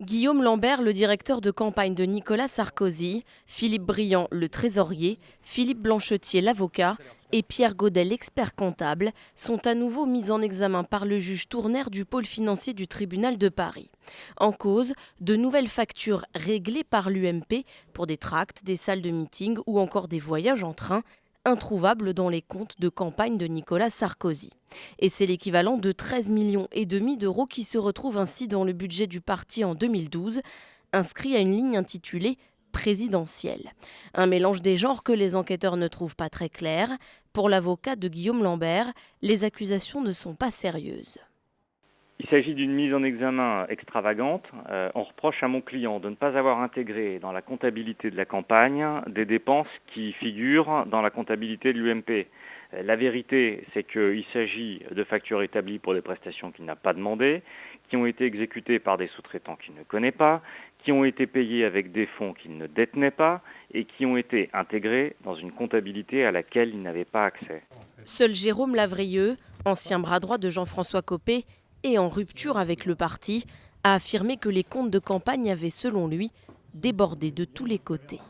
Guillaume Lambert, le directeur de campagne de Nicolas Sarkozy, Philippe Briand, le trésorier, Philippe Blanchetier, l'avocat, et Pierre Godet, l'expert comptable, sont à nouveau mis en examen par le juge Tournaire du pôle financier du tribunal de Paris. En cause, de nouvelles factures réglées par l'UMP pour des tracts, des salles de meeting ou encore des voyages en train, introuvables dans les comptes de campagne de Nicolas Sarkozy. Et c'est l'équivalent de 13,5 millions d'euros qui se retrouve ainsi dans le budget du parti en 2012, inscrit à une ligne intitulée présidentielle. Un mélange des genres que les enquêteurs ne trouvent pas très clair. Pour l'avocat de Guillaume Lambert, les accusations ne sont pas sérieuses. Il s'agit d'une mise en examen extravagante. On reproche à mon client de ne pas avoir intégré dans la comptabilité de la campagne des dépenses qui figurent dans la comptabilité de l'UMP. La vérité, c'est qu'il s'agit de factures établies pour des prestations qu'il n'a pas demandées, qui ont été exécutées par des sous-traitants qu'il ne connaît pas, qui ont été payées avec des fonds qu'il ne détenait pas et qui ont été intégrées dans une comptabilité à laquelle il n'avait pas accès. Seul Jérôme Lavrieux, ancien bras droit de Jean-François Copé et en rupture avec le parti, a affirmé que les comptes de campagne avaient, selon lui, débordé de tous les côtés.